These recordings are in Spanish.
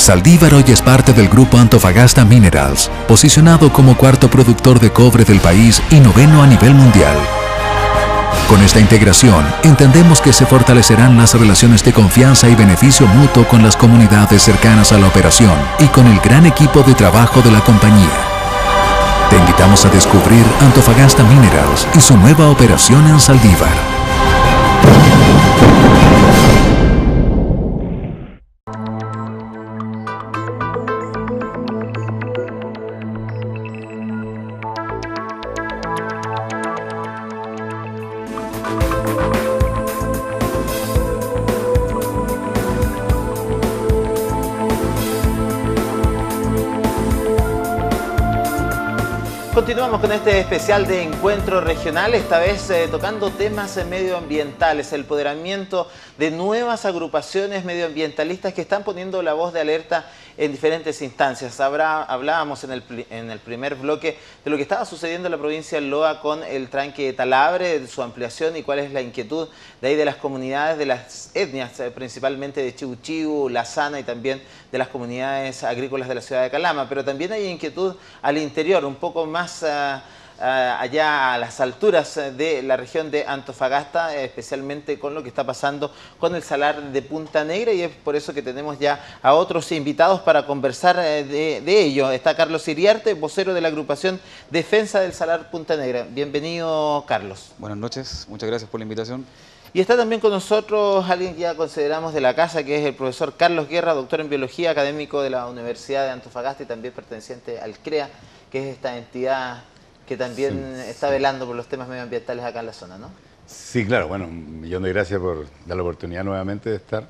Saldívar hoy es parte del grupo Antofagasta Minerals, posicionado como cuarto productor de cobre del país y noveno a nivel mundial. Con esta integración, entendemos que se fortalecerán las relaciones de confianza y beneficio mutuo con las comunidades cercanas a la operación y con el gran equipo de trabajo de la compañía. Te invitamos a descubrir Antofagasta Minerals y su nueva operación en Saldívar. Continuamos con este especial de encuentro regional, esta vez tocando temas medioambientales, el empoderamiento de nuevas agrupaciones medioambientalistas que están poniendo la voz de alerta en diferentes instancias. Hablábamos en el primer bloque de lo que estaba sucediendo en la provincia de Loa con el tranque de Talabre, de su ampliación y cuál es la inquietud de ahí de las comunidades, de las etnias, principalmente de Chiu Chiu, La Sana y también de las comunidades agrícolas de la ciudad de Calama. Pero también hay inquietud al interior, un poco más allá a las alturas de la región de Antofagasta, especialmente con lo que está pasando con el salar de Punta Negra, y es por eso que tenemos ya a otros invitados para conversar de ello. Está Carlos Iriarte, vocero de la agrupación Defensa del Salar Punta Negra. Bienvenido, Carlos. Buenas noches, muchas gracias por la invitación. Y está también con nosotros alguien que ya consideramos de la casa, que es el profesor Carlos Guerra, doctor en biología, académico de la Universidad de Antofagasta y también perteneciente al CREA, que es esta entidad que también está velando por los temas medioambientales acá en la zona, ¿no? Sí, claro, bueno, un millón de gracias por dar la oportunidad nuevamente de estar.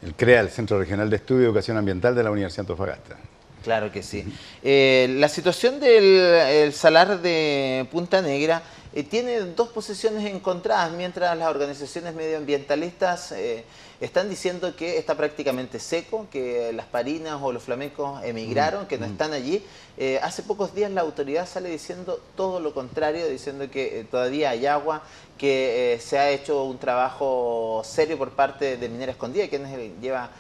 El CREA, el Centro Regional de Estudio y Educación Ambiental de la Universidad de Antofagasta. Claro que sí. La situación del salar de Punta Negra tiene dos posiciones encontradas, mientras las organizaciones medioambientalistas están diciendo que está prácticamente seco, que las parinas o los flamencos emigraron, que no están allí. Hace pocos días la autoridad sale diciendo todo lo contrario, diciendo que todavía hay agua, que se ha hecho un trabajo serio por parte de Minera Escondida, quienes lleva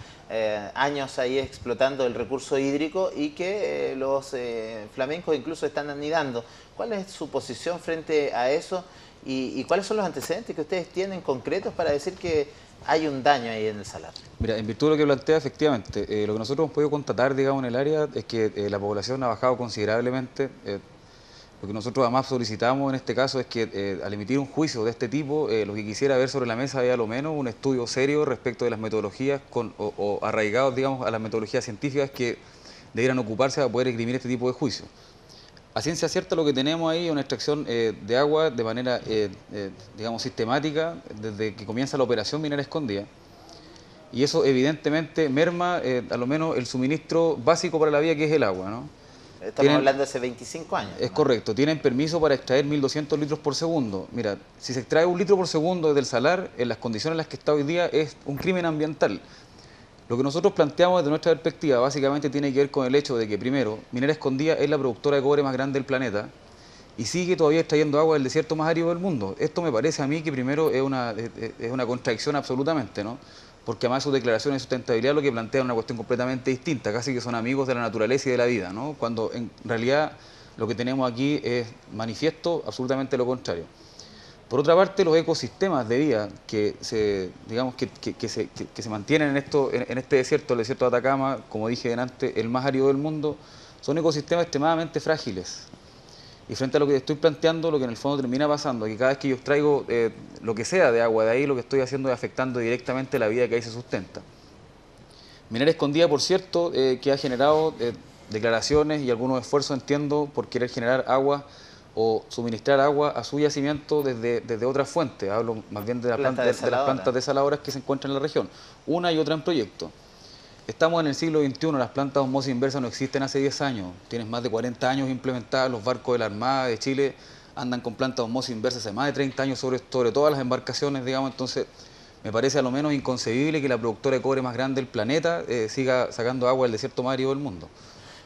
años ahí explotando el recurso hídrico, y que los flamencos incluso están anidando. ¿Cuál es su posición frente a eso y cuáles son los antecedentes que ustedes tienen concretos para decir que hay un daño ahí en el salar? Mira, en virtud de lo que plantea, efectivamente, lo que nosotros hemos podido constatar, digamos, en el área es que la población ha bajado considerablemente. Lo que nosotros además solicitamos en este caso es que al emitir un juicio de este tipo, lo que quisiera ver sobre la mesa es a lo menos un estudio serio respecto de las metodologías o arraigados, digamos, a las metodologías científicas que debieran ocuparse para poder esgrimir este tipo de juicio. A ciencia cierta lo que tenemos ahí es una extracción de agua de manera, digamos, sistemática desde que comienza la operación Minera Escondida, y eso evidentemente merma a lo menos el suministro básico para la vida, que es el agua, ¿no? Estamos hablando de hace 25 años. Es correcto, tienen permiso para extraer 1.200 litros por segundo. Mira, si se extrae 1 litro por segundo desde el salar, en las condiciones en las que está hoy día, es un crimen ambiental. Lo que nosotros planteamos desde nuestra perspectiva básicamente tiene que ver con el hecho de que, primero, Minera Escondida es la productora de cobre más grande del planeta y sigue todavía extrayendo agua del desierto más árido del mundo. Esto me parece a mí que primero es una contradicción absolutamente, ¿no? Porque además sus declaraciones de sustentabilidad lo que plantean es una cuestión completamente distinta, casi que son amigos de la naturaleza y de la vida, ¿no? Cuando en realidad lo que tenemos aquí es manifiesto absolutamente lo contrario. Por otra parte, los ecosistemas de vida que se mantienen en este desierto, el desierto de Atacama, como dije antes, el más árido del mundo, son ecosistemas extremadamente frágiles. Y frente a lo que estoy planteando, lo que en el fondo termina pasando, es que cada vez que yo extraigo lo que sea de agua de ahí, lo que estoy haciendo es afectando directamente la vida que ahí se sustenta. Minera Escondida, por cierto, que ha generado declaraciones y algunos esfuerzos, entiendo, por querer generar agua o suministrar agua a su yacimiento desde otras fuentes. Hablo más bien de las plantas desaladoras que se encuentran en la región, una y otra en proyecto. Estamos en el siglo XXI, las plantas de osmosis inversa no existen hace 10 años, tienes más de 40 años implementadas, los barcos de la Armada de Chile andan con plantas de osmosis inversa hace más de 30 años sobre todas las embarcaciones, digamos. Entonces me parece a lo menos inconcebible que la productora de cobre más grande del planeta siga sacando agua del desierto más árido del mundo.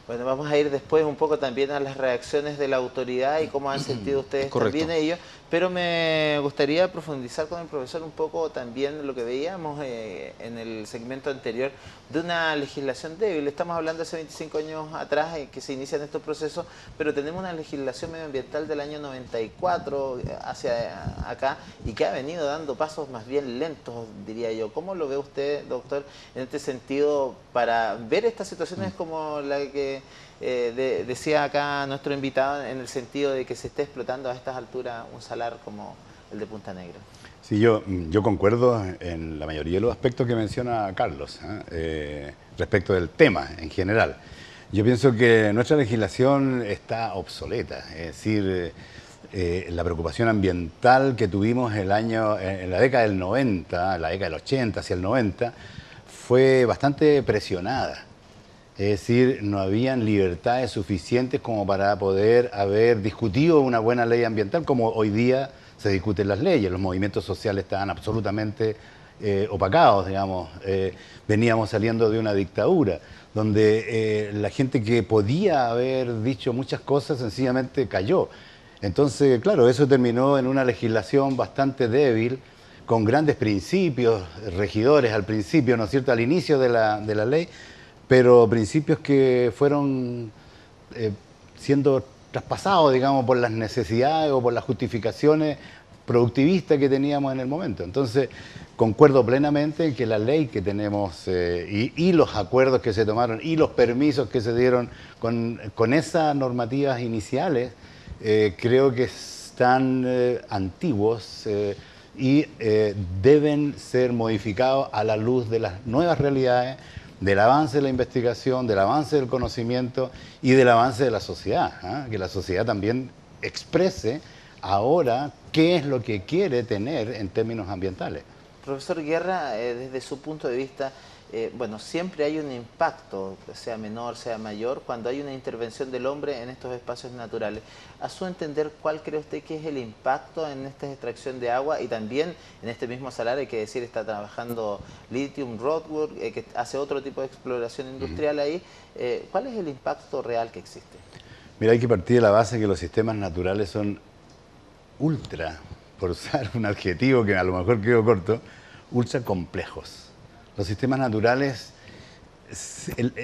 Bueno, vamos a ir después un poco también a las reacciones de la autoridad y cómo han sentido ustedes también ellos, Pero me gustaría profundizar con el profesor un poco también lo que veíamos en el segmento anterior de una legislación débil. Estamos hablando de hace 25 años atrás que se inician estos procesos, pero tenemos una legislación medioambiental del año 94 hacia acá y que ha venido dando pasos más bien lentos, diría yo. ¿Cómo lo ve usted, doctor, en este sentido para ver estas situaciones como la que decía acá nuestro invitado, en el sentido de que se esté explotando a estas alturas un salar como el de Punta Negra? Sí, yo concuerdo en la mayoría de los aspectos que menciona Carlos, respecto del tema en general. Yo pienso que nuestra legislación está obsoleta, es decir, la preocupación ambiental que tuvimos en la década del 90, la década del 80 hacia el 90, fue bastante presionada. Es decir, no habían libertades suficientes como para poder haber discutido una buena ley ambiental como hoy día se discuten las leyes. Los movimientos sociales estaban absolutamente opacados, digamos. Veníamos saliendo de una dictadura donde la gente que podía haber dicho muchas cosas sencillamente cayó. Entonces, claro, eso terminó en una legislación bastante débil, con grandes principios regidores al principio, ¿no es cierto?, al inicio de la ley, pero principios que fueron siendo traspasados, digamos, por las necesidades o por las justificaciones productivistas que teníamos en el momento. Entonces, concuerdo plenamente en que la ley que tenemos y los acuerdos que se tomaron y los permisos que se dieron con esas normativas iniciales, creo que están antiguos y deben ser modificados a la luz de las nuevas realidades, del avance de la investigación, del avance del conocimiento y del avance de la sociedad, que la sociedad también exprese ahora qué es lo que quiere tener en términos ambientales. Profesor Guerra, desde su punto de vista, bueno, siempre hay un impacto, sea menor, sea mayor, cuando hay una intervención del hombre en estos espacios naturales. A su entender, ¿cuál cree usted que es el impacto en esta extracción de agua? Y también en este mismo salar, hay que decir, está trabajando Lithium Rockwood, que hace otro tipo de exploración industrial ahí. ¿Cuál es el impacto real que existe? Mira, hay que partir de la base que los sistemas naturales son ultra, por usar un adjetivo que a lo mejor quedó corto, ultra complejos. Los sistemas naturales,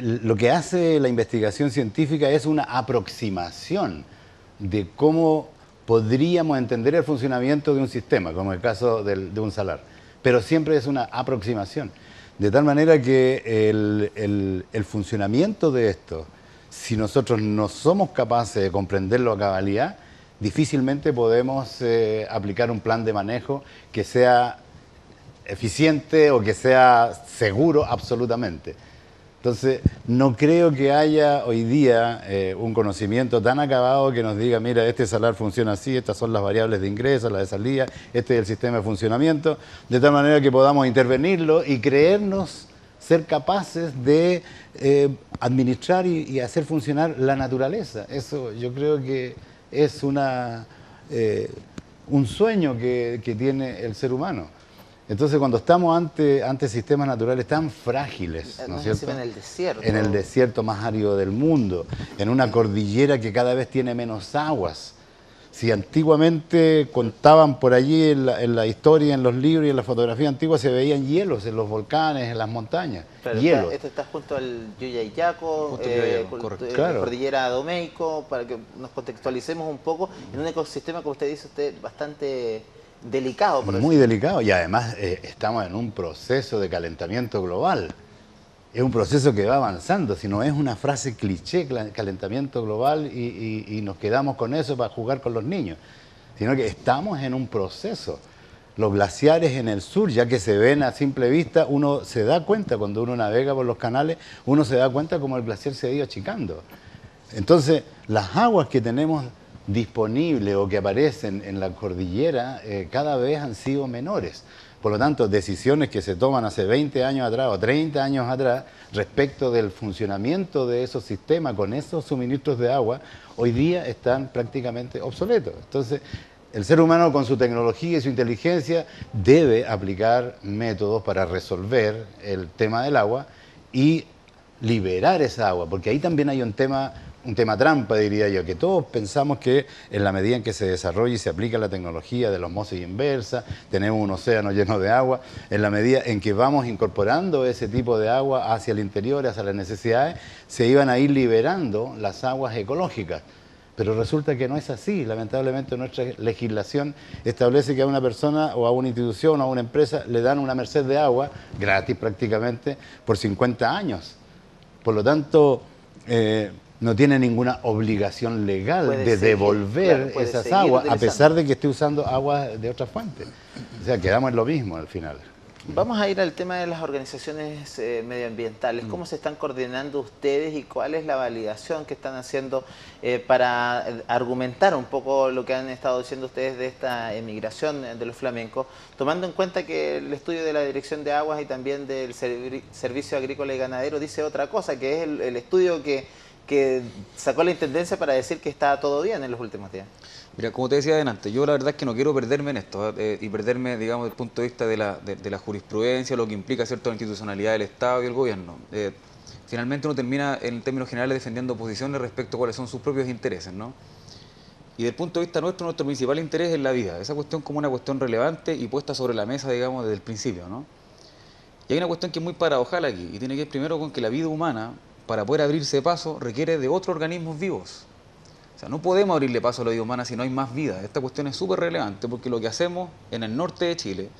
lo que hace la investigación científica es una aproximación de cómo podríamos entender el funcionamiento de un sistema, como el caso de un salar. Pero siempre es una aproximación. De tal manera que el funcionamiento de esto, si nosotros no somos capaces de comprenderlo a cabalidad, difícilmente podemos aplicar un plan de manejo que sea eficiente o que sea seguro absolutamente. Entonces, no creo que haya hoy día un conocimiento tan acabado que nos diga, mira, este salar funciona así, estas son las variables de ingreso, las de salida, este es el sistema de funcionamiento, de tal manera que podamos intervenirlo y creernos ser capaces de administrar y hacer funcionar la naturaleza. Eso yo creo que es un sueño que tiene el ser humano. Entonces, cuando estamos ante sistemas naturales tan frágiles, ¿no es cierto? En el desierto. En el desierto más árido del mundo, en una cordillera que cada vez tiene menos aguas. Si antiguamente contaban por allí en la historia, en los libros y en la fotografía antigua, se veían hielos en los volcanes, en las montañas. Claro, hielos. Esto está junto al Yuyayaco, Claro. Cordillera Domeico, para que nos contextualicemos un poco en un ecosistema, como usted dice, bastante delicado. Muy delicado, y además estamos en un proceso de calentamiento global. Es un proceso que va avanzando, si no es una frase cliché, calentamiento global, y nos quedamos con eso para jugar con los niños, sino que estamos en un proceso. Los glaciares en el sur, ya que se ven a simple vista, uno se da cuenta, cuando uno navega por los canales, uno se da cuenta cómo el glaciar se ha ido achicando. Entonces, las aguas que tenemos disponibles o que aparecen en la cordillera cada vez han sido menores. Por lo tanto, decisiones que se toman hace 20 años atrás o 30 años atrás respecto del funcionamiento de esos sistemas con esos suministros de agua, hoy día están prácticamente obsoletos. Entonces, el ser humano con su tecnología y su inteligencia debe aplicar métodos para resolver el tema del agua y liberar esa agua, porque ahí también hay un tema un tema trampa, diría yo, que todos pensamos que en la medida en que se desarrolla y se aplica la tecnología de la osmosis inversa, tenemos un océano lleno de agua, en la medida en que vamos incorporando ese tipo de agua hacia el interior, hacia las necesidades, se iban a ir liberando las aguas ecológicas. Pero resulta que no es así. Lamentablemente nuestra legislación establece que a una persona o a una institución o a una empresa le dan una merced de agua, gratis prácticamente, por 50 años. Por lo tanto, no tiene ninguna obligación legal de devolver esas aguas, a pesar de que esté usando agua de otra fuente. O sea, quedamos en lo mismo al final. Vamos a ir al tema de las organizaciones medioambientales. ¿Cómo se están coordinando ustedes y cuál es la validación que están haciendo para argumentar un poco lo que han estado diciendo ustedes de esta emigración de los flamencos, tomando en cuenta que el estudio de la Dirección de Aguas y también del Servicio Agrícola y Ganadero dice otra cosa, que es el estudio que sacó la Intendencia para decir que está todo bien en los últimos días? Mira, como te decía adelante, yo la verdad es que no quiero perderme en esto y perderme, digamos, desde el punto de vista de la jurisprudencia, lo que implica, ¿cierto?, la institucionalidad del Estado y el gobierno. Finalmente uno termina, en términos generales, defendiendo posiciones respecto a cuáles son sus propios intereses, ¿no? Y desde el punto de vista nuestro principal interés es la vida, esa cuestión como una cuestión relevante y puesta sobre la mesa, digamos, desde el principio, ¿no? Y hay una cuestión que es muy paradojal aquí, y tiene que ver primero con que la vida humana, para poder abrirse paso, requiere de otros organismos vivos. O sea, no podemos abrirle paso a la vida humana si no hay más vida. Esta cuestión es súper relevante porque lo que hacemos en el norte de Chile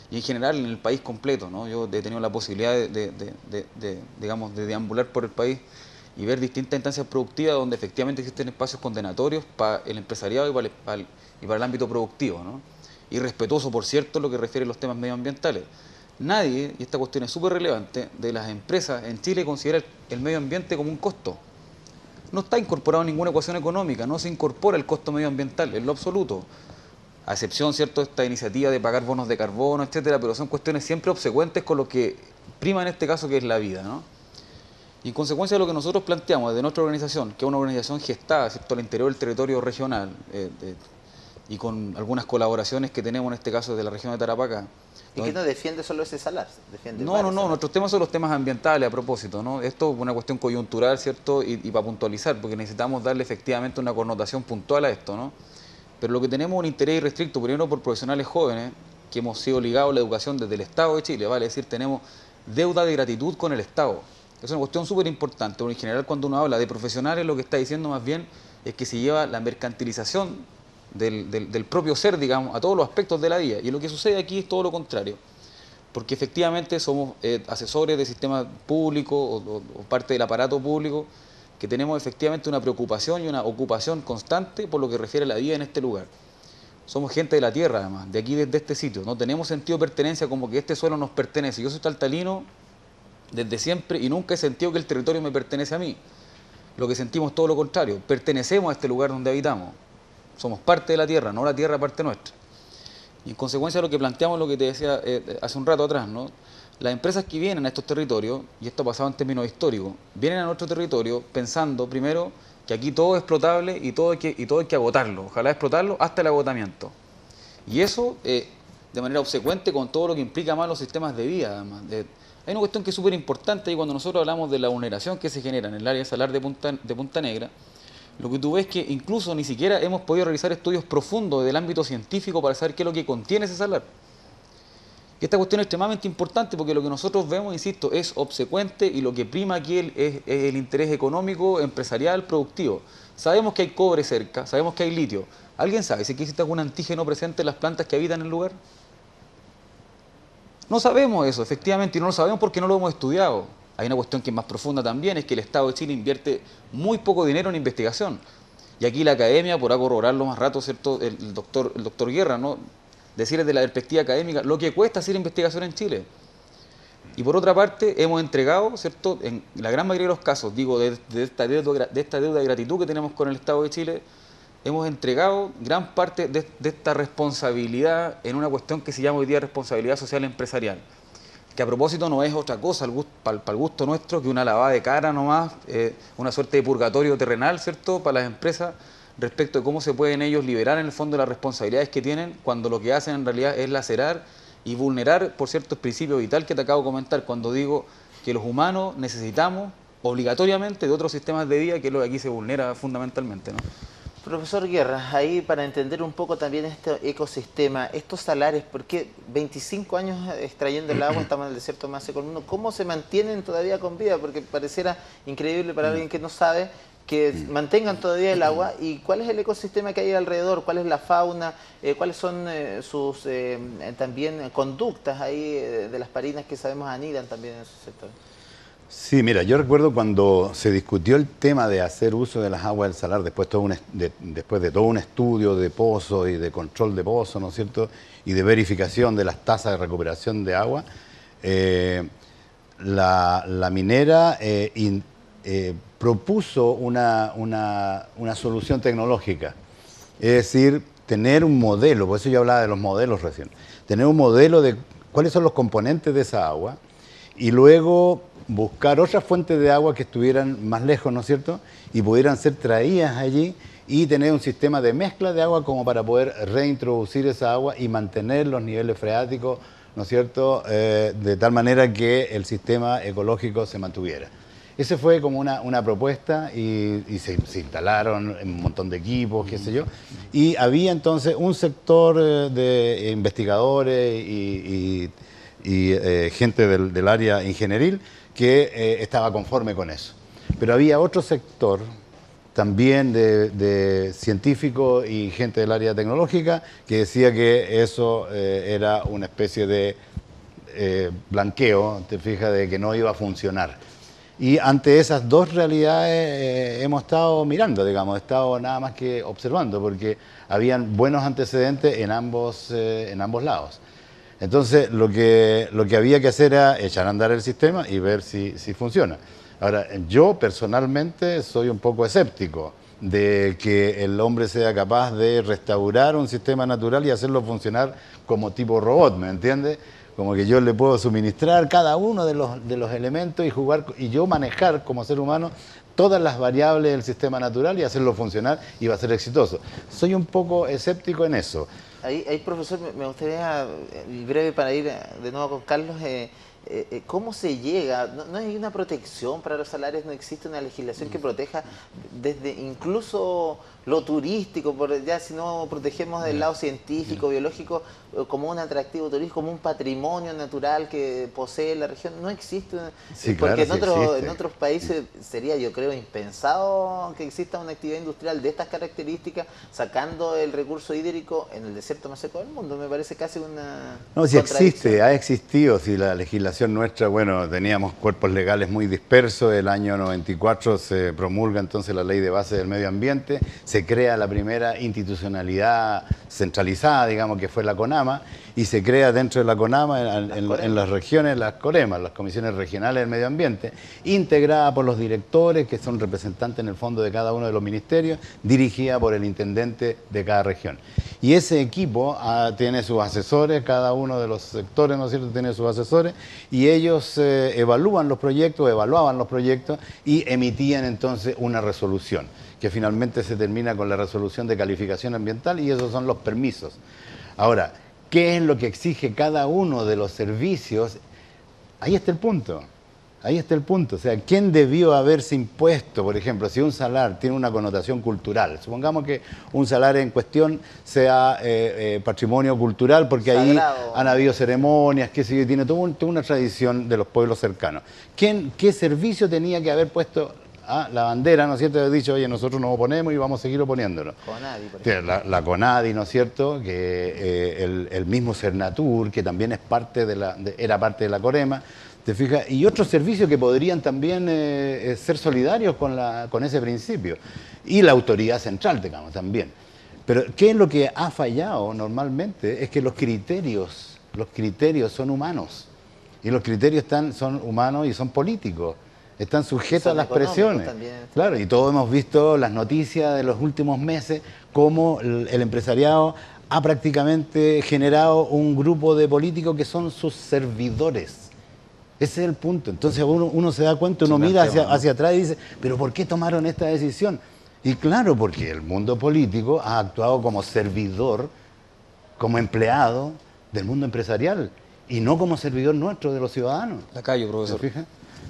y en general en el país completo, ¿no? Yo he tenido la posibilidad digamos, de deambular por el país y ver distintas instancias productivas donde efectivamente existen espacios condenatorios para el empresariado y para el ámbito productivo, ¿no? Y respetuoso, por cierto, lo que refiere a los temas medioambientales. Nadie, y esta cuestión es súper relevante, de las empresas en Chile considera el medio ambiente como un costo. No está incorporado en ninguna ecuación económica, no se incorpora el costo medioambiental en lo absoluto, a excepción, ¿cierto?, de esta iniciativa de pagar bonos de carbono, etcétera, pero son cuestiones siempre obsecuentes con lo que prima en este caso, que es la vida, ¿no? Y en consecuencia de lo que nosotros planteamos desde nuestra organización, que es una organización gestada, ¿cierto?, al interior del territorio regional, y con algunas colaboraciones que tenemos en este caso desde la región de Tarapacá. ¿Y qué no defiende solo ese salar? No, nuestros temas son los temas ambientales a propósito, ¿no? Esto es una cuestión coyuntural, ¿cierto? Y para puntualizar, porque necesitamos darle efectivamente una connotación puntual a esto, ¿no? Pero lo que tenemos es un interés irrestricto, primero por profesionales jóvenes, que hemos sido ligados a la educación desde el Estado de Chile, ¿vale? Es decir, tenemos deuda de gratitud con el Estado. Es una cuestión súper importante, porque en general cuando uno habla de profesionales, lo que está diciendo más bien es que se lleva la mercantilización del propio ser, digamos, a todos los aspectos de la vida. Y lo que sucede aquí es todo lo contrario, porque efectivamente somos asesores del sistema público o parte del aparato público, que tenemos efectivamente una preocupación y una ocupación constante por lo que refiere a la vida en este lugar. Somos gente de la tierra, además, de aquí, desde este sitio. No tenemos sentido de pertenencia como que este suelo nos pertenece. Yo soy taltalino desde siempre y nunca he sentido que el territorio me pertenece a mí. Lo que sentimos es todo lo contrario. Pertenecemos a este lugar donde habitamos. Somos parte de la tierra, no la tierra parte nuestra. Y en consecuencia lo que planteamos, lo que te decía hace un rato atrás, ¿no? Las empresas que vienen a estos territorios, y esto ha pasado en términos históricos, vienen a nuestro territorio pensando primero que aquí todo es explotable y todo hay que agotarlo, ojalá explotarlo hasta el agotamiento. Y eso de manera obsecuente con todo lo que implica más los sistemas de vida, además. Hay una cuestión que es súper importante y cuando nosotros hablamos de la vulneración que se genera en el área de salar de Punta Negra, lo que tú ves es que incluso ni siquiera hemos podido realizar estudios profundos del ámbito científico para saber qué es lo que contiene ese salar. Y esta cuestión es extremadamente importante porque lo que nosotros vemos, insisto, es obsecuente y lo que prima aquí es el interés económico, empresarial, productivo. Sabemos que hay cobre cerca, sabemos que hay litio. ¿Alguien sabe si existe algún antígeno presente en las plantas que habitan el lugar? No sabemos eso, efectivamente, y no lo sabemos porque no lo hemos estudiado. Hay una cuestión que es más profunda también, es que el Estado de Chile invierte muy poco dinero en investigación. Y aquí la academia podrá corroborarlo más rato, ¿cierto? El doctor Guerra, ¿no? Decir desde la perspectiva académica lo que cuesta hacer investigación en Chile. Y por otra parte, hemos entregado, ¿cierto? En la gran mayoría de los casos, digo, de esta deuda de gratitud que tenemos con el Estado de Chile, hemos entregado gran parte de esta responsabilidad en una cuestión que se llama hoy día responsabilidad social empresarial, que a propósito no es otra cosa para el gusto nuestro que una lavada de cara nomás, una suerte de purgatorio terrenal, ¿cierto?, para las empresas respecto de cómo se pueden ellos liberar en el fondo las responsabilidades que tienen cuando lo que hacen en realidad es lacerar y vulnerar, por cierto, el principio vital que te acabo de comentar, cuando digo que los humanos necesitamos obligatoriamente de otros sistemas de vida, que es lo que aquí se vulnera fundamentalmente, ¿no? Profesor Guerra, ahí para entender un poco también este ecosistema, estos salares, porque 25 años extrayendo el agua, estamos en el desierto más seco del mundo, ¿cómo se mantienen todavía con vida? Porque pareciera increíble para alguien que no sabe que mantengan todavía el agua. ¿Y cuál es el ecosistema que hay alrededor? ¿Cuál es la fauna? ¿Cuáles son sus también conductas ahí de las parinas que sabemos anidan también en esos sectores? Sí, mira, yo recuerdo cuando se discutió el tema de hacer uso de las aguas del salar, después de todo un estudio de pozo y de control de pozo, ¿no es cierto?, y de verificación de las tasas de recuperación de agua, la minera propuso una solución tecnológica, es decir, tener un modelo, por eso yo hablaba de los modelos recién, tener un modelo de cuáles son los componentes de esa agua y luego buscar otras fuentes de agua que estuvieran más lejos, ¿no es cierto?, y pudieran ser traídas allí y tener un sistema de mezcla de agua como para poder reintroducir esa agua y mantener los niveles freáticos, ¿no es cierto?, de tal manera que el sistema ecológico se mantuviera. Esa fue como una propuesta y se instalaron un montón de equipos, qué sé yo, y había entonces un sector de investigadores y gente del área ingenieril que estaba conforme con eso. Pero había otro sector también de científicos y gente del área tecnológica que decía que eso era una especie de blanqueo, te fijas, de que no iba a funcionar. Y ante esas dos realidades hemos estado mirando, digamos, he estado nada más que observando, porque habían buenos antecedentes en ambos lados. Entonces, lo que había que hacer era echar a andar el sistema y ver si funciona. Ahora, yo personalmente soy un poco escéptico de que el hombre sea capaz de restaurar un sistema natural y hacerlo funcionar como tipo robot, ¿me entiendes? Como que yo le puedo suministrar cada uno de los elementos y jugar y yo manejar como ser humano todas las variables del sistema natural y hacerlo funcionar y va a ser exitoso. Soy un poco escéptico en eso. Ahí, profesor, me gustaría, breve para ir de nuevo con Carlos, ¿cómo se llega? No hay una protección para los salarios, no existe una legislación que proteja desde incluso lo turístico, ya si no protegemos del lado científico, biológico, como un atractivo turístico, como un patrimonio natural que posee la región, no existe. Sí, porque claro, en otros países sería, yo creo, impensado que exista una actividad industrial de estas características, sacando el recurso hídrico en el desierto más seco del mundo. Me parece casi una No, si existe, ha existido, si la legislación nuestra, bueno, teníamos cuerpos legales muy dispersos, el año 94 se promulga entonces la Ley de Base del Medio Ambiente, se crea la primera institucionalidad centralizada, digamos, que fue la CONAMA, y se crea dentro de la CONAMA, en las regiones, las COREMA, las Comisiones Regionales del Medio Ambiente, integrada por los directores, que son representantes en el fondo de cada uno de los ministerios, dirigida por el intendente de cada región. Y ese equipo tiene sus asesores, cada uno de los sectores, ¿no es cierto?, tiene sus asesores, y ellos evaluaban los proyectos y emitían entonces una resolución, que finalmente se termina con la resolución de calificación ambiental y esos son los permisos. Ahora, ¿qué es lo que exige cada uno de los servicios? Ahí está el punto. Ahí está el punto. O sea, ¿quién debió haberse impuesto? Por ejemplo, si un salar tiene una connotación cultural, supongamos que un salar en cuestión sea patrimonio cultural, porque sagrado, ahí han habido ceremonias, qué sé yo, tiene toda una tradición de los pueblos cercanos. ¿Qué servicio tenía que haber puesto la bandera, ¿no es cierto? Haber dicho, oye, nosotros nos oponemos y vamos a seguir oponiéndonos. CONADI, por ejemplo. La CONADI, ¿no es cierto? Que el mismo Cernatur, que también es era parte de la COREMA, ¿te fijas? Y otros servicios que podrían también ser solidarios con ese principio. Y la autoridad central, digamos, también. Pero, ¿qué es lo que ha fallado normalmente? Es que los criterios son humanos. Y los criterios son humanos y son políticos. Están sujetos a las presiones. También. Claro, y todos hemos visto las noticias de los últimos meses, cómo el empresariado ha prácticamente generado un grupo de políticos que son sus servidores. Ese es el punto. Entonces uno se da cuenta, uno mira hacia atrás y dice, ¿pero por qué tomaron esta decisión? Y claro, porque el mundo político ha actuado como servidor, como empleado del mundo empresarial, y no como servidor nuestro, de los ciudadanos. Lacayo, profesor. ¿Se fija?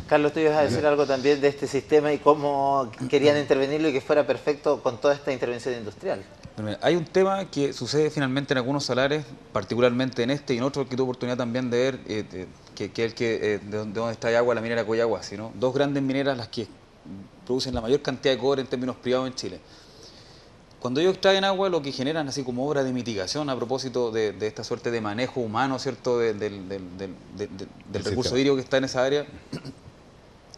Carlos, tú ibas a decir algo también de este sistema y cómo querían intervenirlo y que fuera perfecto con toda esta intervención industrial. Hay un tema que sucede finalmente en algunos salares, particularmente en este y en otro que tuve oportunidad también de ver, que es el que de donde está Yagua, la minera Collahuasi, ¿no? Dos grandes mineras las que producen la mayor cantidad de cobre en términos privados en Chile. Cuando ellos extraen agua, lo que generan así como obra de mitigación a propósito de esta suerte de manejo humano, ¿cierto?, del recurso hídrico que está en esa área,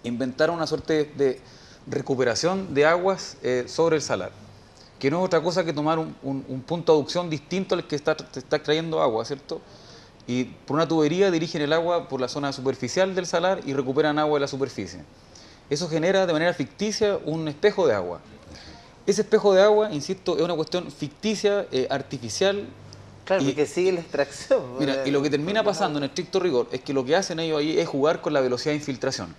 inventaron una suerte de recuperación de aguas sobre el salar, que no es otra cosa que tomar un punto de aducción distinto al que está extrayendo agua, ¿cierto? Y por una tubería dirigen el agua por la zona superficial del salar y recuperan agua de la superficie. Eso genera de manera ficticia un espejo de agua. Ese espejo de agua, insisto, es una cuestión ficticia, artificial. Claro, porque sigue la extracción. Mira, y lo que termina pasando en estricto rigor es que lo que hacen ellos ahí es jugar con la velocidad de infiltración.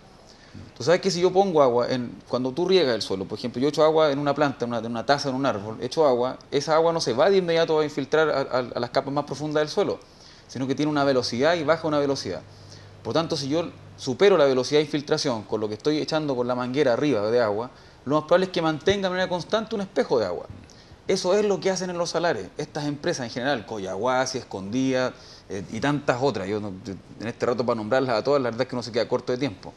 Tú sabes que si yo pongo agua, cuando tú riegas el suelo, por ejemplo, yo echo agua en una planta, en una taza, en un árbol, echo agua, esa agua no se va de inmediato a infiltrar a las capas más profundas del suelo, sino que tiene una velocidad y baja una velocidad. Por tanto, si yo supero la velocidad de infiltración con lo que estoy echando con la manguera arriba de agua, lo más probable es que mantenga de manera constante un espejo de agua. Eso es lo que hacen en los salares. Estas empresas en general, Collahuasi, Escondida y tantas otras, yo en este rato para nombrarlas a todas, la verdad es que no se queda corto de tiempo.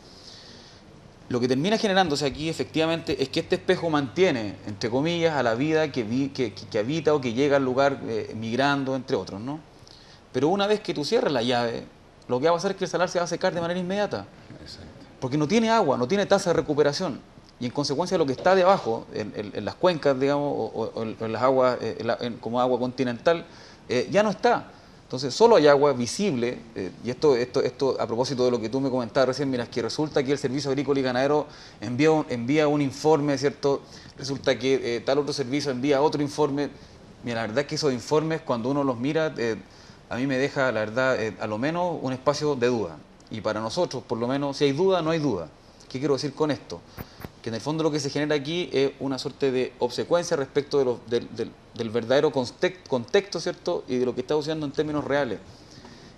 Lo que termina generándose aquí efectivamente es que este espejo mantiene, entre comillas, a la vida que habita o que llega al lugar migrando, entre otros, ¿no? Pero una vez que tú cierras la llave, lo que va a pasar es que el salar se va a secar de manera inmediata. Exacto. Porque no tiene agua, no tiene tasa de recuperación. Y en consecuencia lo que está debajo, en las cuencas, digamos, o en las aguas, como agua continental, ya no está. Entonces solo hay agua visible, y esto a propósito de lo que tú me comentabas recién, mira, que resulta que el Servicio Agrícola y Ganadero envía un informe, ¿cierto? Resulta que tal otro servicio envía otro informe. Mira, la verdad es que esos informes, cuando uno los mira, a mí me deja, la verdad, a lo menos un espacio de duda. Y para nosotros, por lo menos, si hay duda, no hay duda. ¿Qué quiero decir con esto? Que en el fondo lo que se genera aquí es una suerte de obsecuencia respecto del verdadero contexto, ¿cierto?, y de lo que está usando en términos reales.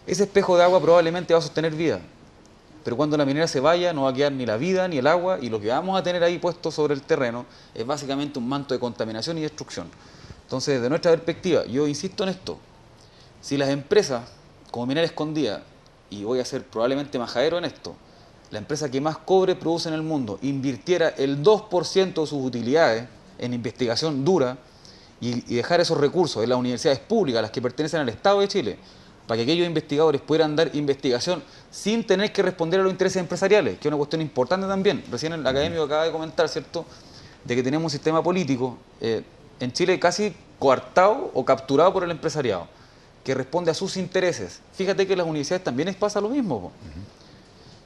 Ese espejo de agua probablemente va a sostener vida, pero cuando la minera se vaya no va a quedar ni la vida ni el agua, y lo que vamos a tener ahí puesto sobre el terreno es básicamente un manto de contaminación y destrucción. Entonces, desde nuestra perspectiva, yo insisto en esto: si las empresas, como Minera Escondida, y voy a ser probablemente majadero en esto, la empresa que más cobre produce en el mundo, invirtiera el 2% de sus utilidades en investigación dura y dejar esos recursos en las universidades públicas, las que pertenecen al Estado de Chile, para que aquellos investigadores puedan dar investigación sin tener que responder a los intereses empresariales, que es una cuestión importante también. Recién el académico acaba de comentar, ¿cierto?, de que tenemos un sistema político en Chile casi coartado o capturado por el empresariado, que responde a sus intereses. Fíjate que en las universidades también pasa lo mismo.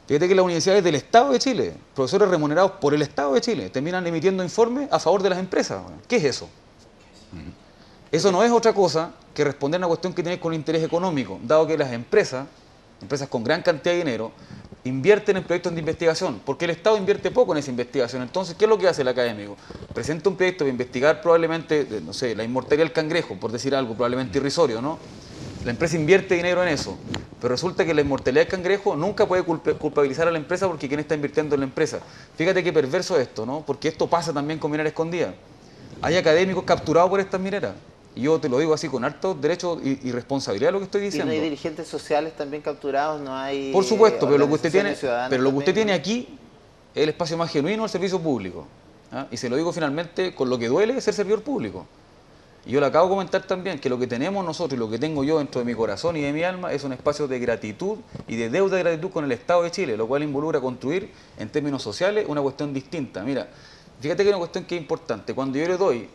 Fíjate que las universidades del Estado de Chile, profesores remunerados por el Estado de Chile, terminan emitiendo informes a favor de las empresas. ¿Qué es eso? Eso no es otra cosa que responder a una cuestión que tiene con interés económico, dado que las empresas con gran cantidad de dinero, invierten en proyectos de investigación, porque el Estado invierte poco en esa investigación. Entonces, ¿qué es lo que hace el académico? Presenta un proyecto para investigar probablemente, no sé, la inmortalidad del cangrejo, por decir algo, probablemente irrisorio, ¿no? La empresa invierte dinero en eso, pero resulta que la inmortalidad del cangrejo nunca puede culpabilizar a la empresa porque quien está invirtiendo en la empresa. Fíjate qué perverso esto, ¿no? Porque esto pasa también con Minera Escondida. Hay académicos capturados por estas mineras. Y yo te lo digo así con harto derecho y responsabilidad lo que estoy diciendo. ¿Y no hay dirigentes sociales también capturados? ¿No hay? Por supuesto, pero lo que usted tiene aquí es el espacio más genuino del servicio público. ¿Ah? Y se lo digo finalmente con lo que duele ser servidor público. Y yo le acabo de comentar también que lo que tenemos nosotros y lo que tengo yo dentro de mi corazón y de mi alma es un espacio de gratitud y de deuda de gratitud con el Estado de Chile, lo cual involucra construir en términos sociales una cuestión distinta. Mira, fíjate que hay una cuestión que es importante. Cuando yo le doy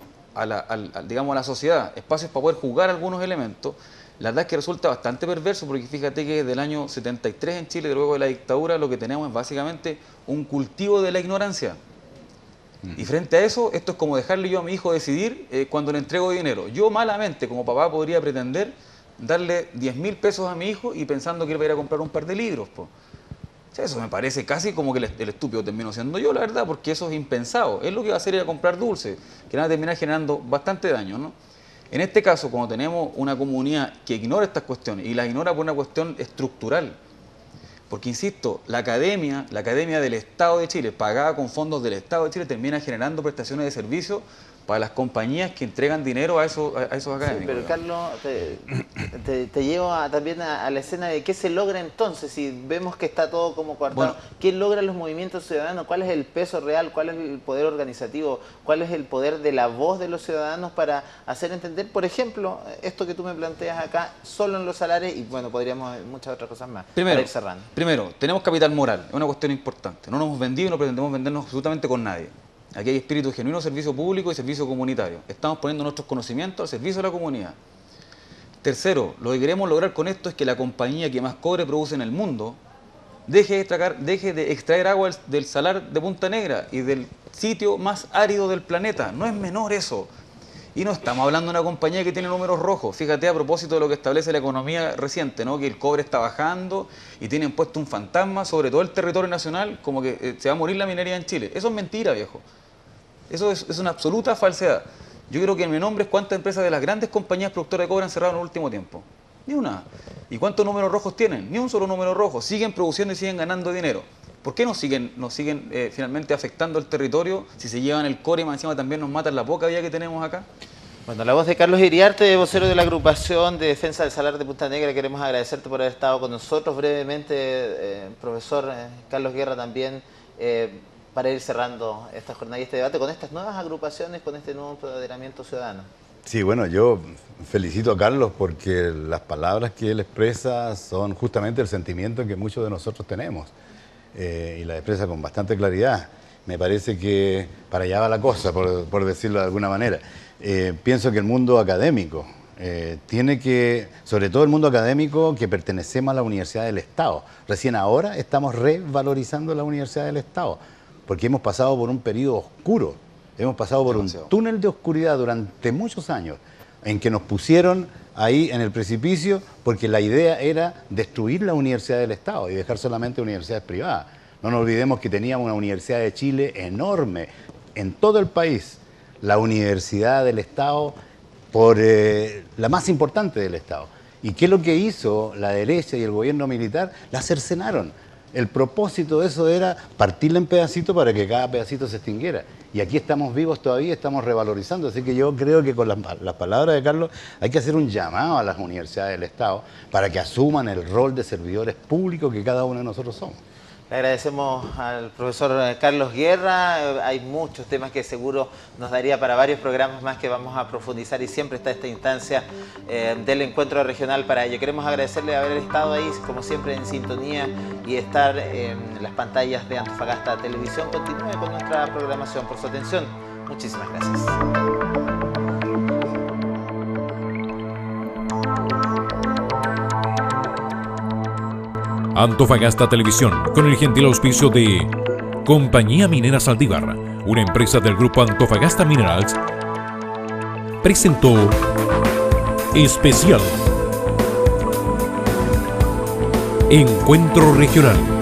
digamos, a la sociedad espacios para poder jugar algunos elementos, la verdad es que resulta bastante perverso, porque fíjate que desde el año 73 en Chile, luego de la dictadura, lo que tenemos es básicamente un cultivo de la ignorancia. Y frente a eso, esto es como dejarle yo a mi hijo decidir cuando le entrego dinero. Yo malamente, como papá, podría pretender darle 10.000 pesos a mi hijo y pensando que él va a ir a comprar un par de libros. O sea, eso me parece casi como que el estúpido termino siendo yo, la verdad, porque eso es impensado. Es lo que va a hacer ir a comprar dulces, que van a terminar generando bastante daño, ¿no? En este caso, cuando tenemos una comunidad que ignora estas cuestiones y las ignora por una cuestión estructural, Porque, insisto, la academia del Estado de Chile, pagada con fondos del Estado de Chile, termina generando prestaciones de servicio para las compañías que entregan dinero a esos académicos. Sí, pero Carlos, te llevo también a la escena de qué se logra entonces, si vemos que está todo como coartado. Bueno, ¿quién logra los movimientos ciudadanos? ¿Cuál es el peso real? ¿Cuál es el poder organizativo? ¿Cuál es el poder de la voz de los ciudadanos para hacer entender, por ejemplo, esto que tú me planteas acá, solo en los salarios y, bueno, podríamos muchas otras cosas más, para ir cerrando? Primero, tenemos capital moral, es una cuestión importante. No nos hemos vendido y no pretendemos vendernos absolutamente con nadie. Aquí hay espíritu genuino, servicio público y servicio comunitario. Estamos poniendo nuestros conocimientos al servicio de la comunidad. Tercero, lo que queremos lograr con esto es que la compañía que más cobre produce en el mundo deje de extraer agua del salar de Punta Negra y del sitio más árido del planeta. No es menor eso. Y no estamos hablando de una compañía que tiene números rojos. Fíjate, a propósito de lo que establece la economía reciente, ¿no? Que el cobre está bajando y tienen puesto un fantasma sobre todo el territorio nacional, como que se va a morir la minería en Chile. Eso es mentira, viejo. Eso es una absoluta falsedad. Yo creo que me nombres cuántas empresas de las grandes compañías productoras de cobre han cerrado en el último tiempo. Ni una. ¿Y cuántos números rojos tienen? Ni un solo número rojo. Siguen produciendo y siguen ganando dinero. ¿Por qué nos siguen finalmente afectando el territorio si se llevan el cobre y más encima también nos matan la poca vida que tenemos acá? Bueno, la voz de Carlos Iriarte, vocero de la agrupación de defensa del salar de Punta Negra. Queremos agradecerte por haber estado con nosotros brevemente, profesor Carlos Guerra también, para ir cerrando esta jornada y este debate con estas nuevas agrupaciones, con este nuevo empoderamiento ciudadano. Sí, bueno, yo felicito a Carlos porque las palabras que él expresa son justamente el sentimiento que muchos de nosotros tenemos y la expresa con bastante claridad. Me parece que para allá va la cosa, por decirlo de alguna manera. Pienso que el mundo académico tiene que, sobre todo el mundo académico que pertenecemos a la Universidad del Estado. Recién ahora estamos revalorizando la Universidad del Estado, porque hemos pasado por un periodo oscuro, hemos pasado por un túnel de oscuridad durante muchos años, en que nos pusieron ahí en el precipicio, porque la idea era destruir la Universidad del Estado y dejar solamente universidades privadas. No nos olvidemos que teníamos una Universidad de Chile enorme en todo el país, la Universidad del Estado, la más importante del Estado. ¿Y qué es lo que hizo la derecha y el gobierno militar? La cercenaron. El propósito de eso era partirla en pedacitos para que cada pedacito se extinguiera. Y aquí estamos vivos todavía, estamos revalorizando. Así que yo creo que con las palabras de Carlos hay que hacer un llamado a las universidades del Estado para que asuman el rol de servidores públicos que cada uno de nosotros somos. Le agradecemos al profesor Carlos Guerra. Hay muchos temas que seguro nos daría para varios programas más que vamos a profundizar y siempre está esta instancia del encuentro regional para ello. Queremos agradecerle haber estado ahí, como siempre, en sintonía y estar en las pantallas de Antofagasta Televisión. Continúe con nuestra programación. Por su atención, muchísimas gracias. Antofagasta Televisión, con el gentil auspicio de Compañía Minera Saldívar, una empresa del grupo Antofagasta Minerals, presentó Especial Encuentro Regional.